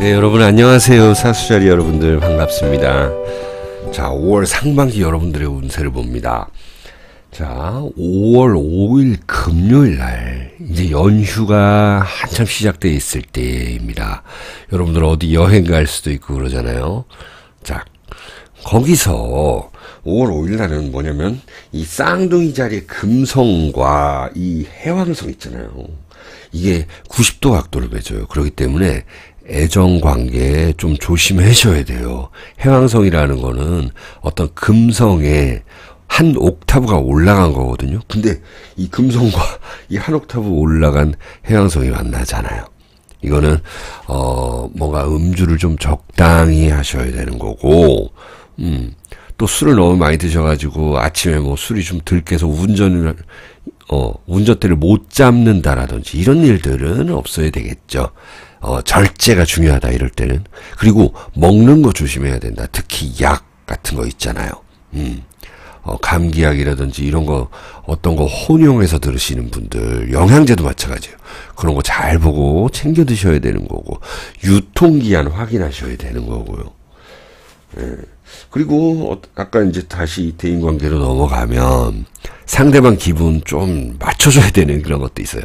네, 여러분 안녕하세요. 사수자리 여러분들 반갑습니다. 자, 5월 상반기 여러분들의 운세를 봅니다. 자, 5월 5일 금요일 날 이제 연휴가 한참 시작돼 있을 때입니다. 여러분들 어디 여행 갈 수도 있고 그러잖아요. 자, 거기서 5월 5일 날은 뭐냐면 이 쌍둥이 자리의 금성과 이 해왕성 있잖아요. 이게 90도 각도를 맺어요. 그렇기 때문에 애정관계에 좀 조심하셔야 돼요. 해왕성이라는 거는 어떤 금성에 한 옥타브가 올라간 거거든요. 근데 이 금성과 이 한 옥타브 올라간 해왕성이 만나잖아요. 이거는 뭔가 음주를 좀 적당히 하셔야 되는 거고, 또 술을 너무 많이 드셔가지고 아침에 뭐 술이 좀 들깨서 운전대를 못 잡는다라든지 이런 일들은 없어야 되겠죠. 절제가 중요하다 이럴 때는. 그리고 먹는 거 조심해야 된다. 특히 약 같은 거 있잖아요. 감기약이라든지 이런 거 어떤 거 혼용해서 들으시는 분들, 영양제도 마찬가지예요. 그런 거 잘 보고 챙겨 드셔야 되는 거고, 유통기한 확인하셔야 되는 거고요. 그리고 아까 이제 다시 대인관계로 넘어가면 상대방 기분 좀 맞춰줘야 되는 그런 것도 있어요.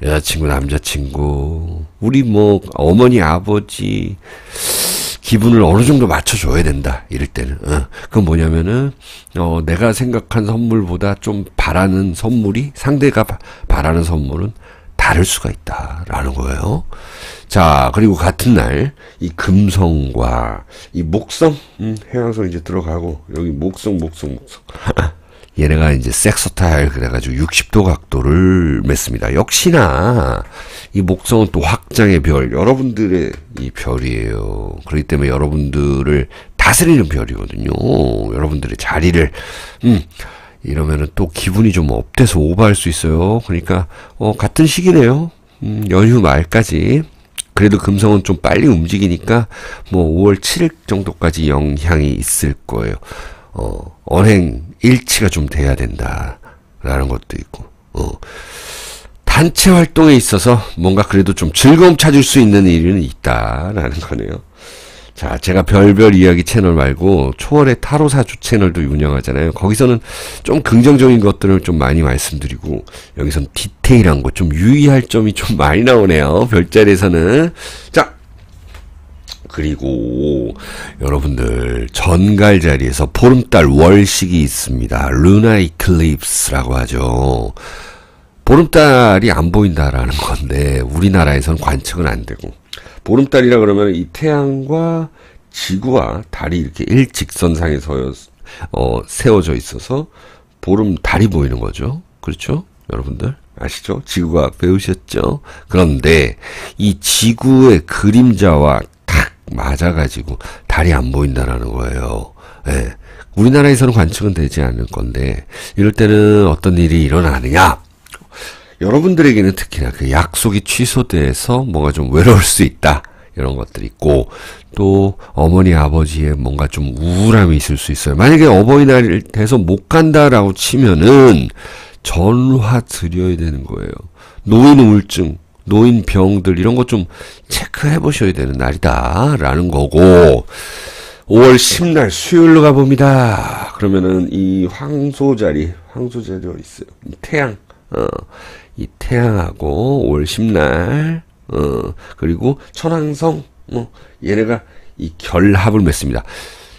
여자친구, 남자친구, 우리 뭐 어머니, 아버지 기분을 어느 정도 맞춰줘야 된다. 이럴 때는. 그건 뭐냐면은 내가 생각한 선물보다 좀 바라는 선물이 상대가 바라는 선물은 다를 수가 있다라는 거예요. 자, 그리고 같은 날 이 금성과 이 목성, 해왕성 이제 들어가고 여기 목성. 얘네가 이제 섹서타일 그래가지고 60도 각도를 맺습니다. 역시나 이 목성은 또 확장의 별, 여러분들의 이 별이에요. 그렇기 때문에 여러분들을 다스리는 별이거든요. 여러분들의 자리를 이러면은 또 기분이 좀 업돼서 오버할 수 있어요. 그러니까 같은 시기네요. 연휴 말까지. 그래도 금성은 좀 빨리 움직이니까 뭐 5월 7일 정도까지 영향이 있을 거예요. 언행 일치가 좀 돼야 된다라는 것도 있고, 단체 활동에 있어서 뭔가 그래도 좀 즐거움 찾을 수 있는 일은 있다라는 거네요. 자, 제가 별별 이야기 채널 말고 초월의 타로사주 채널도 운영하잖아요. 거기서는 좀 긍정적인 것들을 좀 많이 말씀드리고, 여기선 디테일한 거 좀 유의할 점이 좀 많이 나오네요. 별자리에서는. 자, 그리고 여러분들 전갈 자리에서 보름달 월식이 있습니다. 루나 이클립스라고 하죠. 보름달이 안 보인다라는 건데 우리나라에선 관측은 안 되고, 보름달이라 그러면 이 태양과 지구와 달이 이렇게 일직선상에 세워져 있어서 보름달이 보이는 거죠. 그렇죠? 여러분들 아시죠? 지구가 배우셨죠? 그런데 이 지구의 그림자와 탁 맞아가지고 달이 안 보인다라는 거예요. 예. 우리나라에서는 관측은 되지 않을 건데 이럴 때는 어떤 일이 일어나느냐? 여러분들에게는 특히나 그 약속이 취소돼서 뭔가 좀 외로울 수 있다. 이런 것들이 있고, 또 어머니 아버지의 뭔가 좀 우울함이 있을 수 있어요. 만약에 어버이날 돼서 못 간다라고 치면은 전화 드려야 되는 거예요. 노인 우울증, 노인 병들 이런 거 좀 체크해 보셔야 되는 날이다라는 거고, 5월 10날 수요일로 가봅니다. 그러면은 이 황소자리 어디 있어요? 이 태양. 이 태양하고 5월 10날 그리고 천왕성 얘네가 이 결합을 맺습니다.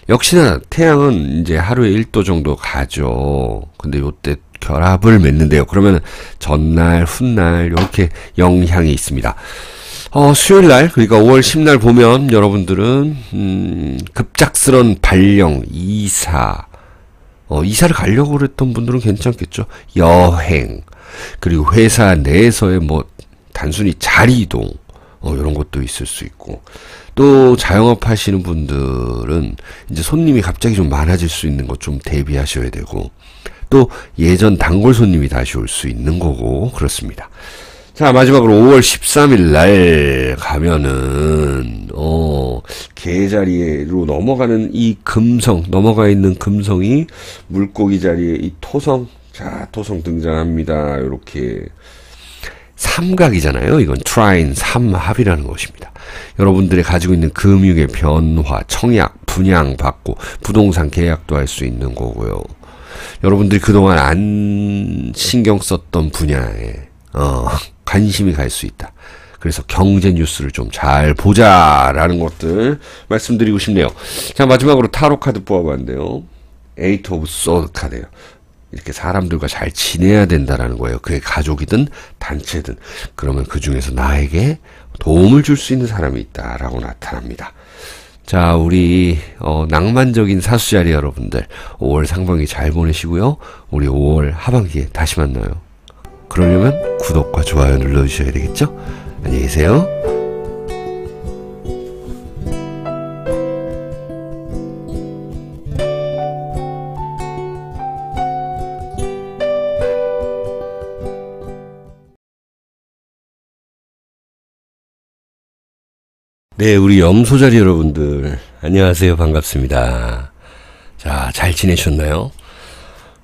역시나 태양은 이제 하루에 1도 정도 가죠. 근데 요때 결합을 맺는데요. 그러면 전날, 훗날 이렇게 영향이 있습니다. 수요일날, 그러니까 5월 10날 보면 여러분들은 급작스런 발령, 이사를 가려고 그랬던 분들은 괜찮겠죠. 여행, 그리고 회사 내에서의 뭐 단순히 자리 이동 이런 것도 있을 수 있고, 또 자영업 하시는 분들은 이제 손님이 갑자기 좀 많아질 수 있는 것 좀 대비하셔야 되고, 또 예전 단골 손님이 다시 올 수 있는 거고 그렇습니다. 자, 마지막으로 5월 13일 날 가면은 개자리로 넘어가는 이 금성, 넘어가 있는 금성이 물고기 자리에 이 토성, 자, 토성 등장합니다. 요렇게 삼각이잖아요. 이건 트라인 삼합이라는 것입니다. 여러분들이 가지고 있는 금융의 변화, 청약, 분양받고 부동산 계약도 할 수 있는 거고요. 여러분들이 그동안 안 신경 썼던 분야에 관심이 갈 수 있다. 그래서 경제 뉴스를 좀 잘 보자라는 것들 말씀드리고 싶네요. 자, 마지막으로 타로 카드 뽑아봤는데요. 에이트 오브 소드 카드예요. 이렇게 사람들과 잘 지내야 된다라는 거예요. 그게 가족이든 단체든. 그러면 그 중에서 나에게 도움을 줄 수 있는 사람이 있다라고 나타납니다. 자, 우리 낭만적인 사수자리 여러분들 5월 상반기 잘 보내시고요. 우리 5월 하반기에 다시 만나요. 그러려면 구독과 좋아요 눌러주셔야 되겠죠? 안녕히 계세요. 네, 우리 염소자리 여러분들 안녕하세요. 반갑습니다. 자, 잘 지내셨나요?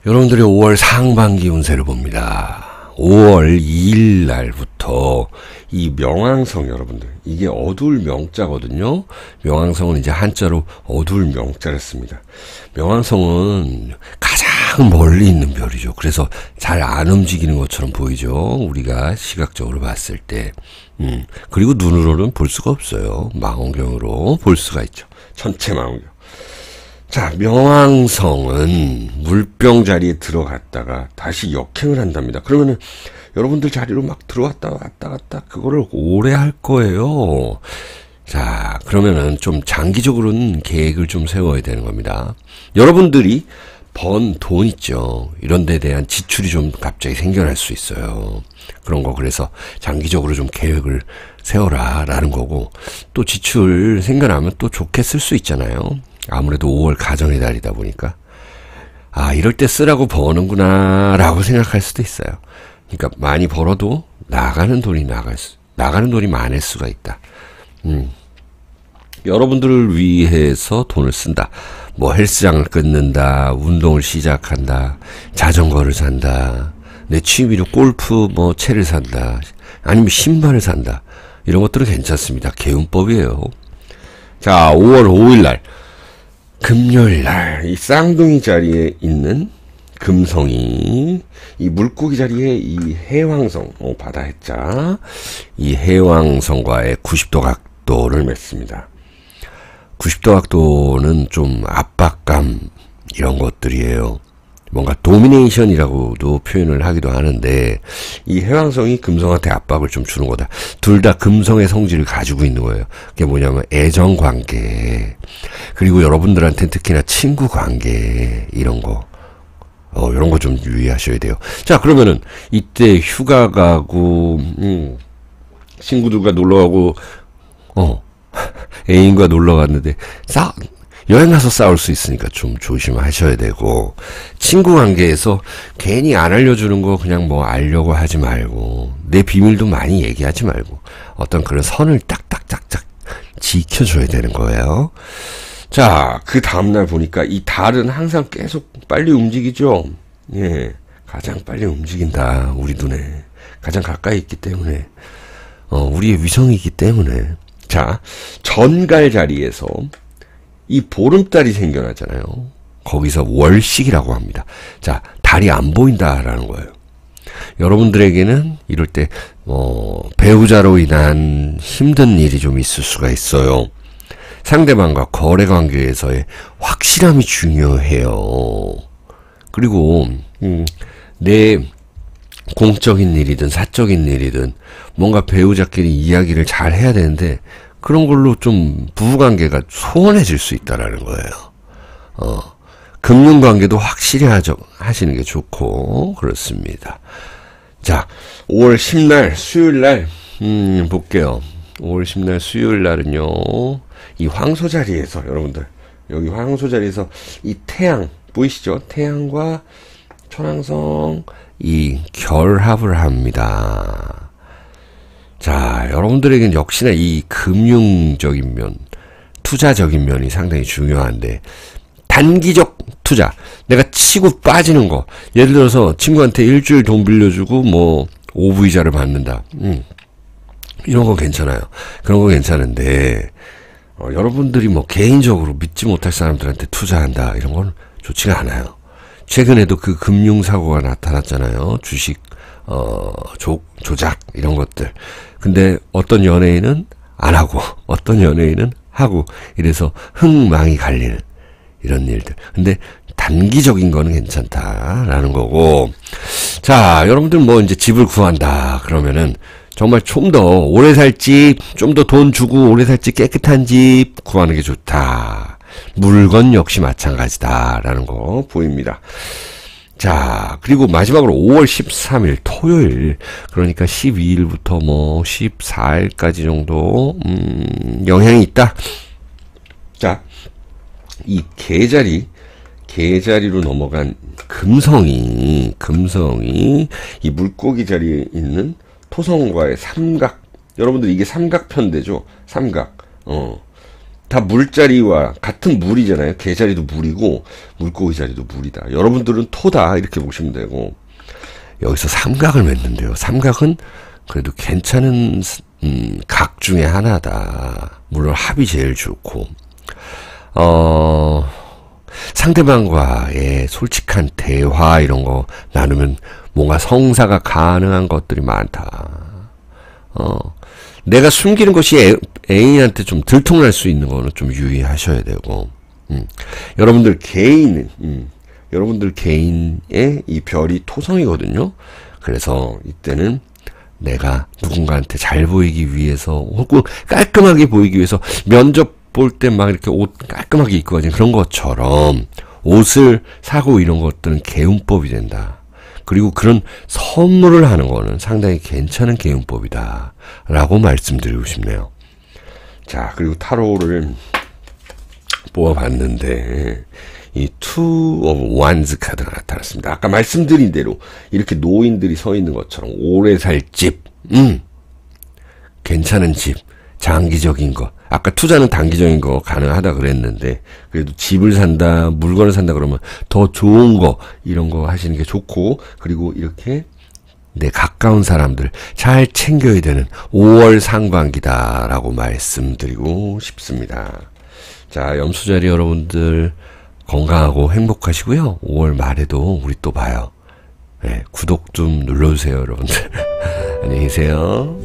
여러분들의 5월 상반기 운세를 봅니다. 5월 2일 날부터 이 명왕성 여러분들, 이게 어두울 명자거든요. 명왕성은 이제 한자로 어두울 명자를 씁니다. 명왕성은 가장 멀리 있는 별이죠. 그래서 잘 안 움직이는 것처럼 보이죠. 우리가 시각적으로 봤을 때. 그리고 눈으로는 볼 수가 없어요. 망원경으로 볼 수가 있죠. 전체 망원경. 자, 명왕성은 물병 자리에 들어갔다가 다시 역행을 한답니다. 그러면은 여러분들 자리로 막 들어왔다 왔다 갔다 그거를 오래 할 거예요. 자, 그러면은 좀 장기적으로는 계획을 좀 세워야 되는 겁니다. 여러분들이 번 돈 있죠. 이런 데 대한 지출이 좀 갑자기 생겨날 수 있어요. 그런 거 그래서 장기적으로 좀 계획을 세워라 라는 거고, 또 지출 생겨나면 또 좋게 쓸 수 있잖아요. 아무래도 5월 가정의 달이다 보니까 아, 이럴 때 쓰라고 버는구나 라고 생각할 수도 있어요. 그러니까 많이 벌어도 나가는 돈이 많을 수가 있다. 여러분들을 위해서 돈을 쓴다. 뭐 헬스장을 끊는다, 운동을 시작한다, 자전거를 산다, 내 취미로 골프 뭐 채를 산다, 아니면 신발을 산다. 이런 것들은 괜찮습니다. 개운법이에요. 자, 5월 5일 날 금요일 날 이 쌍둥이 자리에 있는 금성이 이 물고기 자리에 이 해왕성, 바다 해자, 이 해왕성과의 90도 각도를 맺습니다. 90도 각도는 좀 압박감 이런 것들이에요. 뭔가 도미네이션이라고도 표현을 하기도 하는데 이 해왕성이 금성한테 압박을 좀 주는 거다. 둘 다 금성의 성질을 가지고 있는 거예요. 그게 뭐냐면 애정관계, 그리고 여러분들한테는 특히나 친구관계 이런 거 이런 거 좀 유의하셔야 돼요. 자, 그러면은 이때 휴가 가고 친구들과 놀러 가고 애인과 놀러 갔는데 여행 가서 싸울 수 있으니까 좀 조심하셔야 되고, 친구 관계에서 괜히 안 알려주는 거 그냥 뭐 알려고 하지 말고, 내 비밀도 많이 얘기하지 말고 어떤 그런 선을 딱딱딱딱 지켜줘야 되는 거예요. 자, 그 다음날 보니까 이 달은 항상 계속 빨리 움직이죠. 예, 가장 빨리 움직인다. 우리 눈에 가장 가까이 있기 때문에, 우리의 위성이기 때문에. 자, 전갈 자리에서 이 보름달이 생겨나잖아요. 거기서 월식이라고 합니다. 자, 달이 안 보인다라는 거예요. 여러분들에게는 이럴 때 배우자로 인한 힘든 일이 좀 있을 수가 있어요. 상대방과 거래 관계에서의 확실함이 중요해요. 그리고 내 공적인 일이든 사적인 일이든 뭔가 배우자끼리 이야기를 잘 해야 되는데 그런 걸로 좀 부부관계가 소원해질 수 있다라는 거예요. 금융관계도 확실히 하시는 게 좋고 그렇습니다. 자, 5월 10날 수요일날 볼게요. 5월 10날 수요일날은요, 이 황소자리에서 여러분들, 여기 황소자리에서 이 태양 보이시죠? 태양과 천왕성 이 결합을 합니다. 자, 여러분들에게는 역시나 이 금융적인 면, 투자적인 면이 상당히 중요한데, 단기적 투자, 내가 치고 빠지는 거, 예를 들어서 친구한테 일주일 돈 빌려주고 뭐 오부이자를 받는다. 이런 거 괜찮아요. 그런 거 괜찮은데, 여러분들이 뭐 개인적으로 믿지 못할 사람들한테 투자한다. 이런 건 좋지가 않아요. 최근에도 그 금융사고가 나타났잖아요. 주식, 조작, 이런 것들. 근데 어떤 연예인은 안 하고, 어떤 연예인은 하고, 이래서 흥망이 갈리는 이런 일들. 근데 단기적인 거는 괜찮다라는 거고. 자, 여러분들 뭐 이제 집을 구한다. 그러면은 정말 좀 더 오래 살 집, 좀 더 돈 주고 오래 살 집, 깨끗한 집 구하는 게 좋다. 물건 역시 마찬가지다라는 거 보입니다. 자, 그리고 마지막으로 5월 13일 토요일, 그러니까 12일부터 뭐 14일까지 정도 영향이 있다. 자, 이 계자리로 넘어간 금성이 이 물고기 자리에 있는 토성과의 삼각, 여러분들 이게 삼각편대죠. 삼각. 다 물자리와 같은 물이잖아요. 개자리도 물이고 물고기 자리도 물이다. 여러분들은 토다 이렇게 보시면 되고, 여기서 삼각을 맺는데요. 삼각은 그래도 괜찮은 각 중에 하나다. 물론 합이 제일 좋고, 상대방과의 솔직한 대화 이런 거 나누면 뭔가 성사가 가능한 것들이 많다. 내가 숨기는 것이 애인한테 좀 들통날 수 있는 거는 좀 유의하셔야 되고, 여러분들 개인의 이 별이 토성이거든요. 그래서 이때는 내가 누군가한테 잘 보이기 위해서, 혹은 깔끔하게 보이기 위해서, 면접 볼 때 막 이렇게 옷 깔끔하게 입고 가진 그런 것처럼 옷을 사고 이런 것들은 개운법이 된다. 그리고 그런 선물을 하는 거는 상당히 괜찮은 개운법이다 라고 말씀드리고 싶네요. 자, 그리고 타로를 뽑아봤는데 이 Two of Wands 카드가 나타났습니다. 아까 말씀드린 대로 이렇게 노인들이 서 있는 것처럼 오래 살 집, 괜찮은 집, 장기적인 거. 아까 투자는 단기적인 거 가능하다 그랬는데, 그래도 집을 산다, 물건을 산다 그러면 더 좋은 거, 이런 거 하시는 게 좋고, 그리고 이렇게 내 가까운 사람들 잘 챙겨야 되는 5월 상반기다라고 말씀드리고 싶습니다. 자, 염수자리 여러분들 건강하고 행복하시고요. 5월 말에도 우리 또 봐요. 네, 구독 좀 눌러주세요, 여러분들. 안녕히 계세요.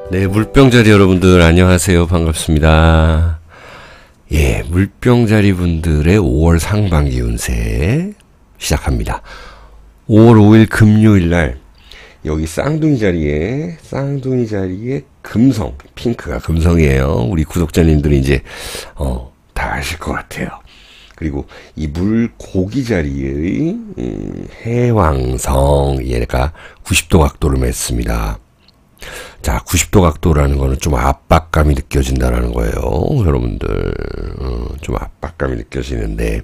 네, 물병자리 여러분들 안녕하세요. 반갑습니다. 예, 물병자리 분들의 5월 상반기 운세 시작합니다. 5월 5일 금요일 날 여기 쌍둥이 자리에 금성, 핑크가 금성이에요. 우리 구독자님들이 이제 다 아실 것 같아요. 그리고 이 물고기 자리의 해왕성, 얘가 90도 각도를 맺습니다. 자, 90도 각도라는 거는 좀 압박감이 느껴진다라는 거예요. 여러분들, 좀 압박감이 느껴지는데,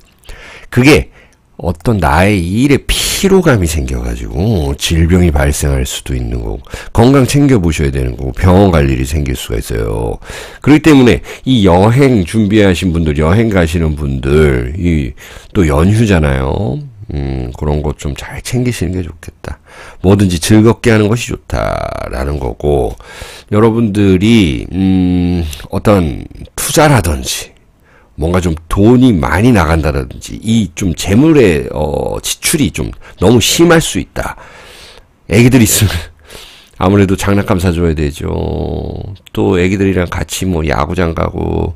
그게 어떤 나의 일에 피로감이 생겨가지고 질병이 발생할 수도 있는 거고, 건강 챙겨보셔야 되는 거고, 병원 갈 일이 생길 수가 있어요. 그렇기 때문에 이 여행 준비하신 분들, 여행 가시는 분들, 또 연휴잖아요. 그런 것 좀 잘 챙기시는 게 좋겠다. 뭐든지 즐겁게 하는 것이 좋다라는 거고, 여러분들이 어떤 투자라든지 뭔가 좀 돈이 많이 나간다든지 이 좀 재물의 지출이 좀 너무 심할 수 있다. 애기들 있으면 아무래도 장난감 사줘야 되죠. 또 애기들이랑 같이 뭐 야구장 가고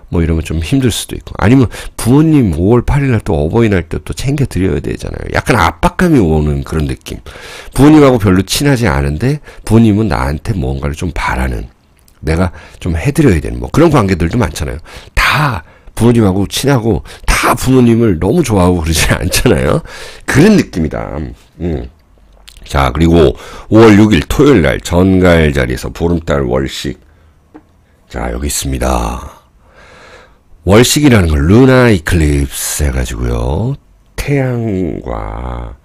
뭐 이러면 좀 힘들 수도 있고, 아니면 부모님 5월 8일날 또 어버이날 때 또 챙겨 드려야 되잖아요. 약간 압박감이 오는 그런 느낌. 부모님하고 별로 친하지 않은데 부모님은 나한테 뭔가를 좀 바라는, 내가 좀 해드려야 되는 뭐 그런 관계들도 많잖아요. 다 부모님하고 친하고 다 부모님을 너무 좋아하고 그러지 않잖아요. 그런 느낌이다. 자, 그리고 5월 6일 토요일날 전갈 자리에서 보름달 월식. 자, 여기 있습니다. 월식이라는 건 루나 이클립스 해가지고요, 태양과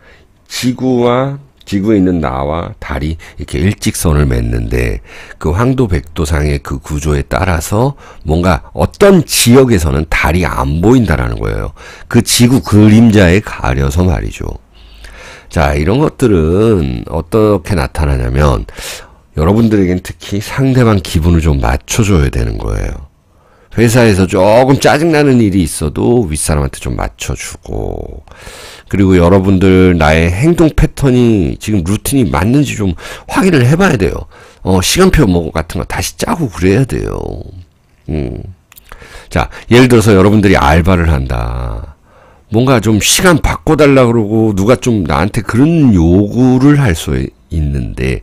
지구와 지구에 있는 나와 달이 이렇게 일직선을 맺는데 그 황도 백도상의 그 구조에 따라서 뭔가 어떤 지역에서는 달이 안 보인다라는 거예요. 그 지구 그림자에 가려서 말이죠. 자, 이런 것들은 어떻게 나타나냐면 여러분들에겐 특히 상대방 기분을 좀 맞춰줘야 되는 거예요. 회사에서 조금 짜증나는 일이 있어도 윗사람한테 좀 맞춰주고, 그리고 여러분들 나의 행동 패턴이 지금 루틴이 맞는지 좀 확인을 해봐야 돼요. 시간표 뭐 같은 거 다시 짜고 그래야 돼요. 자, 예를 들어서 여러분들이 알바를 한다. 뭔가 좀 시간 바꿔달라 그러고 누가 좀 나한테 그런 요구를 할 수 있는데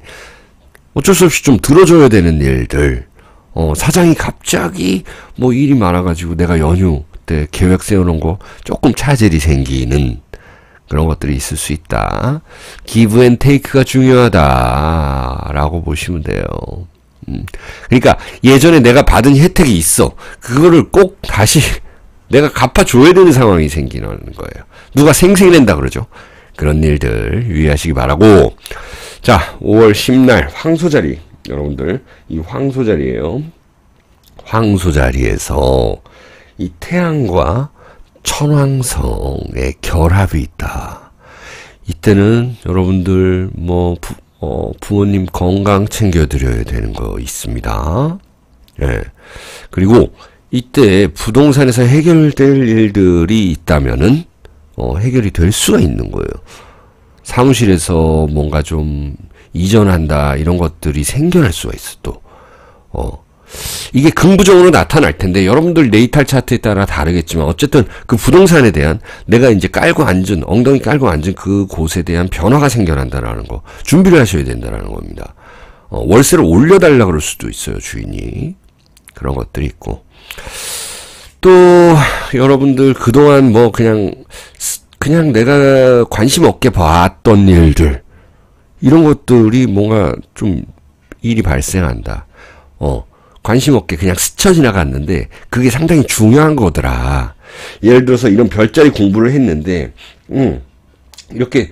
어쩔 수 없이 좀 들어줘야 되는 일들. 사장이 갑자기 뭐 일이 많아가지고 내가 연휴 때 계획 세우는 거 조금 차질이 생기는 그런 것들이 있을 수 있다. 기브 앤 테이크가 중요하다라고 보시면 돼요. 그러니까 예전에 내가 받은 혜택이 있어. 그거를 꼭 다시 내가 갚아줘야 되는 상황이 생기는 거예요. 누가 생색낸다 그러죠. 그런 일들 유의하시기 바라고. 자, 5월 10날 황소자리. 여러분들 이 황소자리예요. 황소자리에서 이 태양과 천왕성의 결합이 있다. 이때는 여러분들 뭐 부모님 건강 챙겨드려야 되는 거 있습니다. 예. 그리고 이때 부동산에서 해결될 일들이 있다면은 해결이 될 수가 있는 거예요. 사무실에서 뭔가 좀 이전한다 이런 것들이 생겨날 수가 있어 또. 이게 긍부정으로 나타날 텐데 여러분들 네이탈 차트에 따라 다르겠지만 어쨌든 그 부동산에 대한 내가 이제 엉덩이 깔고 앉은 그 곳에 대한 변화가 생겨난다라는 거 준비를 하셔야 된다라는 겁니다. 월세를 올려달라 그럴 수도 있어요, 주인이. 그런 것들이 있고. 또 여러분들 그동안 뭐 그냥 내가 관심 없게 봤던 일들 이런 것들이 뭔가 좀 일이 발생한다. 관심 없게 그냥 스쳐 지나갔는데 그게 상당히 중요한 거더라. 예를 들어서 이런 별자리 공부를 했는데 이렇게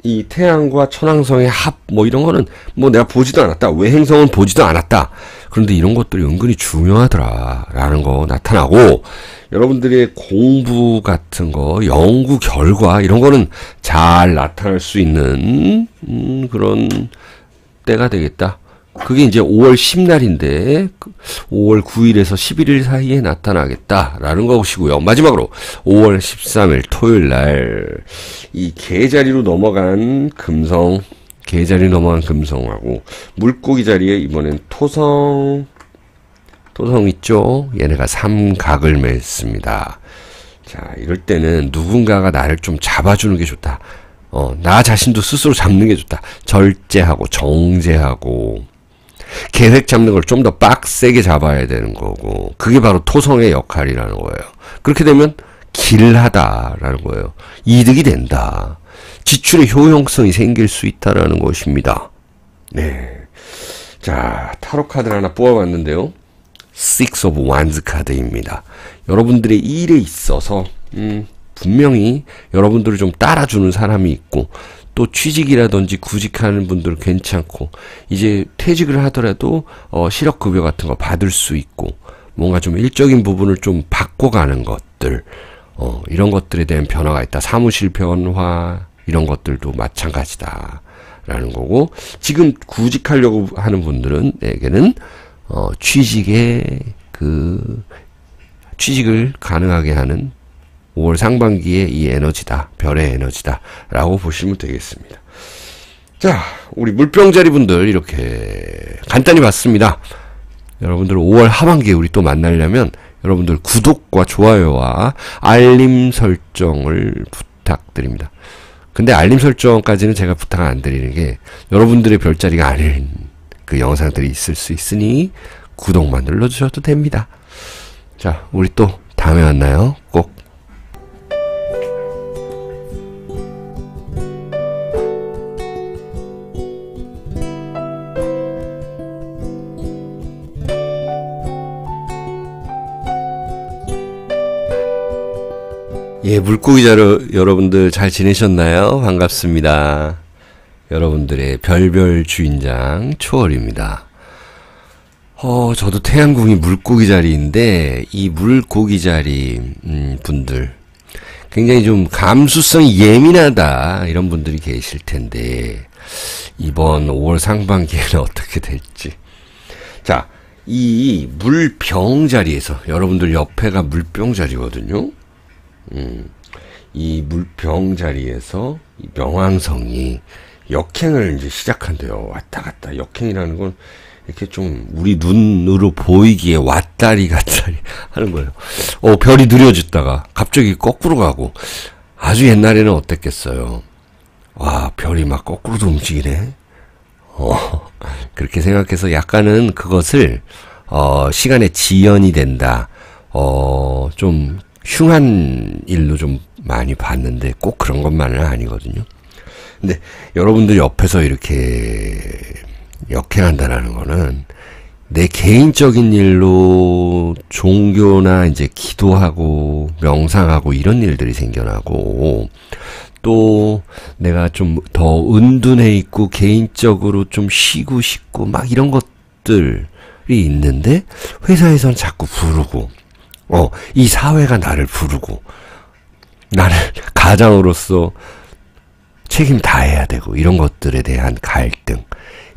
이 태양과 천왕성의 합 뭐 이런 거는 뭐 내가 보지도 않았다. 외행성은 보지도 않았다. 그런데 이런 것들이 은근히 중요하더라라는 거 나타나고, 여러분들의 공부 같은 거, 연구 결과 이런 거는 잘 나타날 수 있는 그런 때가 되겠다. 그게 이제 5월 10날인데 5월 9일에서 11일 사이에 나타나겠다라는 것이고요. 마지막으로 5월 13일 토요일 날 이 개자리로 넘어간 금성, 금성하고 물고기 자리에 이번엔 토성 있죠? 얘네가 삼각을 맺습니다. 자, 이럴 때는 누군가가 나를 좀 잡아주는 게 좋다. 나 자신도 스스로 잡는 게 좋다. 절제하고 정제하고 계획 잡는 걸 좀 더 빡세게 잡아야 되는 거고, 그게 바로 토성의 역할이라는 거예요. 그렇게 되면 길하다라는 거예요. 이득이 된다. 지출의 효용성이 생길 수 있다라는 것입니다. 네. 자, 타로 카드를 하나 뽑아봤는데요. Six of Wands 카드입니다. 여러분들의 일에 있어서 분명히 여러분들을 좀 따라주는 사람이 있고, 또 취직이라든지 구직하는 분들 괜찮고, 이제 퇴직을 하더라도 실업급여 같은 거 받을 수 있고, 뭔가 좀 일적인 부분을 좀 바꿔가는 것들, 이런 것들에 대한 변화가 있다. 사무실 변화 이런 것들도 마찬가지다 라는 거고, 지금 구직하려고 하는 분들에게는 취직을 가능하게 하는 5월 상반기에 이 에너지다. 별의 에너지다. 라고 보시면 되겠습니다. 자, 우리 물병자리 분들 이렇게 간단히 봤습니다. 여러분들 5월 하반기에 우리 또 만나려면 여러분들 구독과 좋아요와 알림 설정을 부탁드립니다. 근데 알림 설정까지는 제가 부탁 안 드리는 게 여러분들의 별자리가 아닌 그 영상들이 있을 수 있으니 구독만 눌러주셔도 됩니다. 자, 우리 또 다음에 만나요. 꼭. 예, 예, 물고기 자료 여러분들 잘 지내셨나요? 반갑습니다. 여러분들의 별별 주인장 초월입니다. 저도 태양궁이 물고기 자리인데 이 물고기 자리 분들 굉장히 좀 감수성이 예민하다 이런 분들이 계실 텐데 이번 5월 상반기에는 어떻게 될지. 자, 이 물병 자리에서 여러분들 옆에가 물병 자리거든요. 이 물병 자리에서 이 명왕성이 역행을 이제 시작한대요. 왔다 갔다. 역행이라는 건 이렇게 좀 우리 눈으로 보이기에 왔다리 갔다리 하는 거예요. 별이 느려졌다가 갑자기 거꾸로 가고. 아주 옛날에는 어땠겠어요. 와, 별이 막 거꾸로도 움직이네. 그렇게 생각해서 약간은 그것을 시간의 지연이 된다. 좀 흉한 일로 좀 많이 봤는데 꼭 그런 것만은 아니거든요. 근데 여러분들 옆에서 이렇게 역행한다라는 거는 내 개인적인 일로 종교나 이제 기도하고 명상하고 이런 일들이 생겨나고 또 내가 좀 더 은둔해 있고 개인적으로 좀 쉬고 싶고 막 이런 것들이 있는데 회사에서는 자꾸 부르고 이 사회가 나를 부르고 나를 가장으로서 책임 다해야 되고 이런 것들에 대한 갈등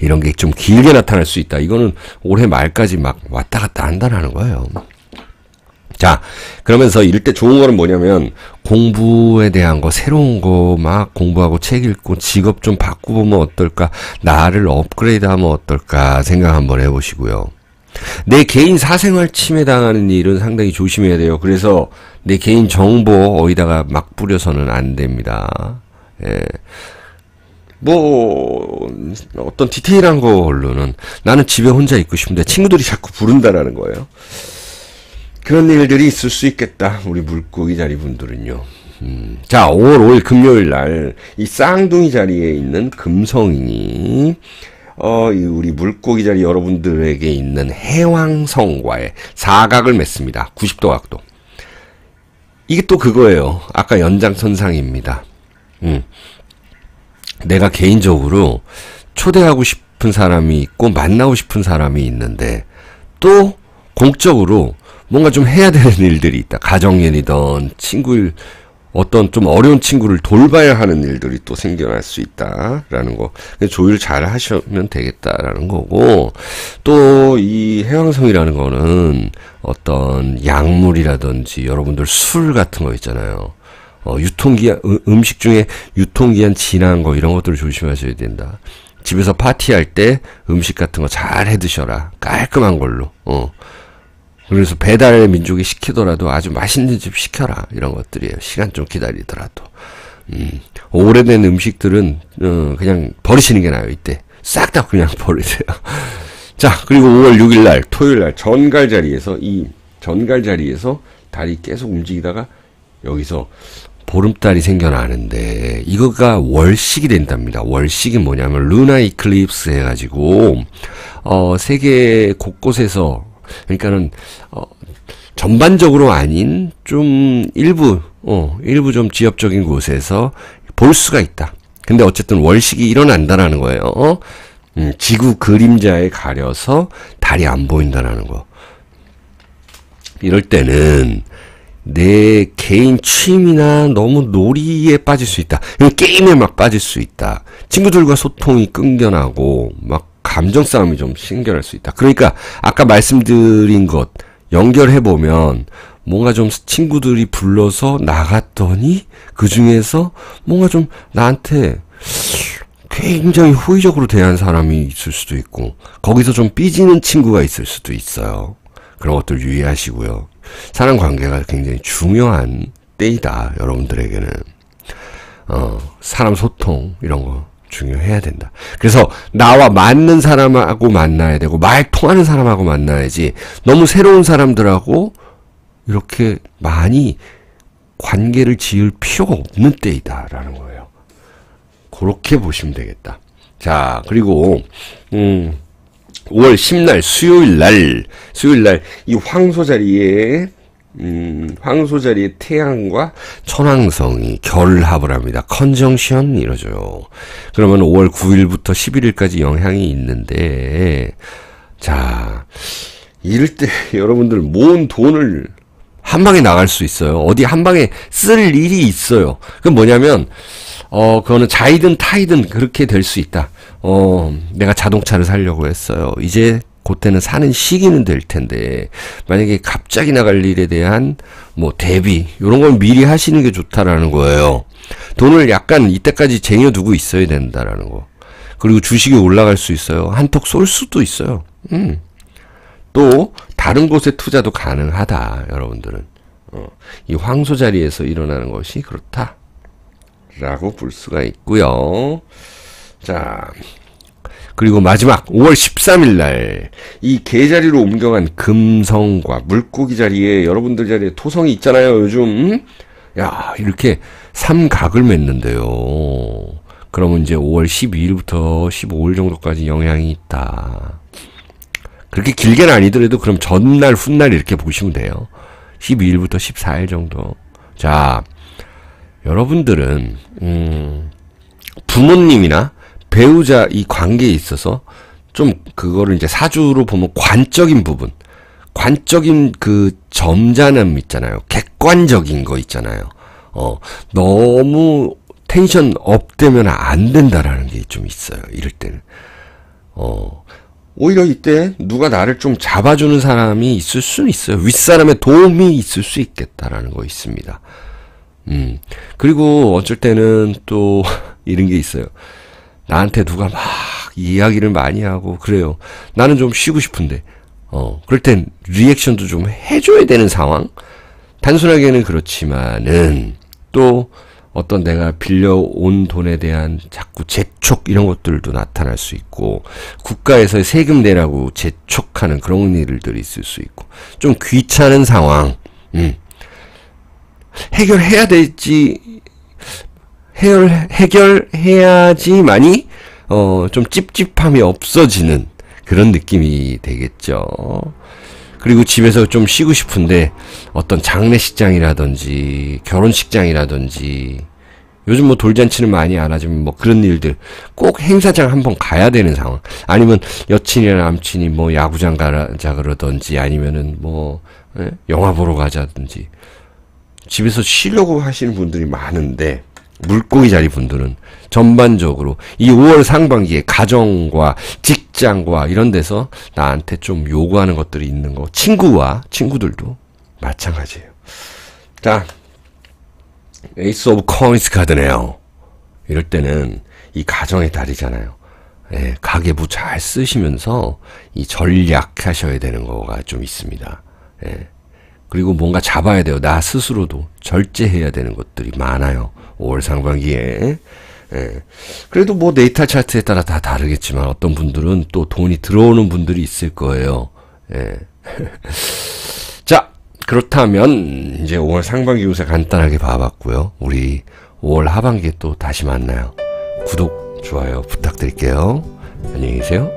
이런 게 좀 길게 나타날 수 있다. 이거는 올해 말까지 막 왔다 갔다 한다는 거예요. 자, 그러면서 이럴 때 좋은 거는 뭐냐면 공부에 대한 거 새로운 거 막 공부하고 책 읽고 직업 좀 바꾸보면 어떨까, 나를 업그레이드하면 어떨까 생각 한번 해보시고요. 내 개인 사생활 침해당하는 일은 상당히 조심해야 돼요. 그래서 내 개인 정보 어디다가 막 뿌려서는 안 됩니다. 예. 어떤 디테일한 걸로는 나는 집에 혼자 있고 싶은데 친구들이 자꾸 부른다라는 거예요. 그런 일들이 있을 수 있겠다. 우리 물고기 자리 분들은요. 자, 5월 5일 금요일 날 이 쌍둥이 자리에 있는 금성이 우리 물고기 자리 여러분들에게 있는 해왕성과의 사각을 맺습니다. 90도 각도. 이게 또 그거예요. 아까 연장선상입니다. 내가 개인적으로 초대하고 싶은 사람이 있고 만나고 싶은 사람이 있는데 또 공적으로 뭔가 좀 해야 되는 일들이 있다. 가정일이든 친구일, 어떤 좀 어려운 친구를 돌봐야 하는 일들이 또 생겨날 수 있다라는 거. 조율 잘 하시면 되겠다라는 거고, 또 이 해왕성이라는 거는 어떤 약물이라든지 여러분들 술 같은 거 있잖아요. 유통기한, 음식 중에 유통기한 지난 거 이런 것들을 조심하셔야 된다. 집에서 파티할 때 음식 같은 거 잘 해 드셔라. 깔끔한 걸로. 그래서 배달의 민족이 시키더라도 아주 맛있는 집 시켜라. 이런 것들이에요. 시간 좀 기다리더라도. 오래된 음식들은 그냥 버리시는 게 나아요. 이때 싹 다 그냥 버리세요. 자, 그리고 5월 6일 날 토요일 날 전갈 자리에서 달이 계속 움직이다가 여기서 보름달이 생겨나는데 이거가 월식이 된답니다. 월식이 뭐냐면 루나 이클립스 해가지고 세계 곳곳에서, 그러니까는 전반적으로 아닌 좀 일부 좀 지역적인 곳에서 볼 수가 있다. 근데 어쨌든 월식이 일어난다라는 거예요. 지구 그림자에 가려서 달이 안 보인다라는 거. 이럴 때는 내 개인 취미나 너무 놀이에 빠질 수 있다. 게임에 막 빠질 수 있다. 친구들과 소통이 끊겨나고 막 감정 싸움이 좀 생겨날 수 있다. 그러니까 아까 말씀드린 것 연결해보면 뭔가 좀 친구들이 불러서 나갔더니 그 중에서 뭔가 좀 나한테 굉장히 호의적으로 대한 사람이 있을 수도 있고 거기서 좀 삐지는 친구가 있을 수도 있어요. 그런 것들 유의하시고요. 사람 관계가 굉장히 중요한 때이다. 여러분들에게는 사람 소통 이런 거 중요해야 된다. 그래서 나와 맞는 사람하고 만나야 되고 말 통하는 사람하고 만나야지 너무 새로운 사람들하고 이렇게 많이 관계를 지을 필요가 없는 때이다라는 거예요. 그렇게 보시면 되겠다. 자, 그리고 5월 10날 수요일 날 이 황소 자리에 황소 자리에 태양과 천왕성이 결합을 합니다. 컨정션 이러죠. 그러면 5월 9일부터 11일까지 영향이 있는데, 자, 이럴 때 여러분들 모은 돈을 한 방에 나갈 수 있어요. 어디 한 방에 쓸 일이 있어요. 그건 뭐냐면, 그거는 자이든 타이든 그렇게 될 수 있다. 내가 자동차를 사려고 했어요. 이제 그때는 사는 시기는 될 텐데, 만약에 갑자기 나갈 일에 대한 뭐 대비 이런 걸 미리 하시는 게 좋다라는 거예요. 돈을 약간 이때까지 쟁여두고 있어야 된다라는 거. 그리고 주식이 올라갈 수 있어요. 한턱 쏠 수도 있어요. 또 다른 곳에 투자도 가능하다. 여러분들은 이 황소 자리에서 일어나는 것이 그렇다라고 볼 수가 있고요. 자, 그리고 마지막 5월 13일 날 이 개자리로 옮겨간 금성과 물고기 자리에 여러분들 자리에 토성이 있잖아요. 요즘 야, 이렇게 삼각을 맺는데요. 그러면 이제 5월 12일부터 15일 정도까지 영향이 있다. 그렇게 길게는 아니더라도 그럼 전날 훗날 이렇게 보시면 돼요. 12일부터 14일 정도. 자, 여러분들은 부모님이나 배우자 이 관계에 있어서 좀 그거를 이제 사주로 보면 관적인 부분, 관적인 그 점잖음 있잖아요. 객관적인 거 있잖아요. 너무 텐션 업되면 안 된다라는 게 좀 있어요. 이럴 때는. 오히려 이때 누가 나를 좀 잡아주는 사람이 있을 수는 있어요. 윗사람의 도움이 있을 수 있겠다라는 거 있습니다. 그리고 어쩔 때는 또 이런 게 있어요. 나한테 누가 막 이야기를 많이 하고 그래요. 나는 좀 쉬고 싶은데 그럴 땐 리액션도 좀 해줘야 되는 상황? 단순하게는 그렇지만은 또 어떤 내가 빌려온 돈에 대한 자꾸 재촉 이런 것들도 나타날 수 있고 국가에서 세금 내라고 재촉하는 그런 일들이 있을 수 있고 좀 귀찮은 상황 해결해야 될지 해결해야지만이 좀 찝찝함이 없어지는 그런 느낌이 되겠죠. 그리고 집에서 좀 쉬고 싶은데 어떤 장례식장이라든지 결혼식장이라든지 요즘 뭐 돌잔치는 많이 안 하지만 뭐 그런 일들 꼭 행사장 한번 가야 되는 상황 아니면 여친이나 남친이 뭐 야구장 가자 그러든지 아니면은 뭐 영화 보러 가자든지 집에서 쉬려고 하시는 분들이 많은데 물고기 자리 분들은 전반적으로 이 5월 상반기에 가정과 직장과 이런 데서 나한테 좀 요구하는 것들이 있는 거 친구들도 마찬가지예요. 자, 에이스 오브 코인스 카드네요. 이럴 때는 이 가정의 달이잖아요. 예, 가계부 잘 쓰시면서 이 전략하셔야 되는 거가 좀 있습니다. 예. 그리고 뭔가 잡아야 돼요. 나 스스로도 절제해야 되는 것들이 많아요. 5월 상반기에. 예. 그래도 뭐 네이탈 차트에 따라 다 다르겠지만 어떤 분들은 또 돈이 들어오는 분들이 있을 거예요. 예. 자, 그렇다면 이제 5월 상반기 운세 간단하게 봐봤고요. 우리 5월 하반기에 또 다시 만나요. 구독, 좋아요 부탁드릴게요. 안녕히 계세요.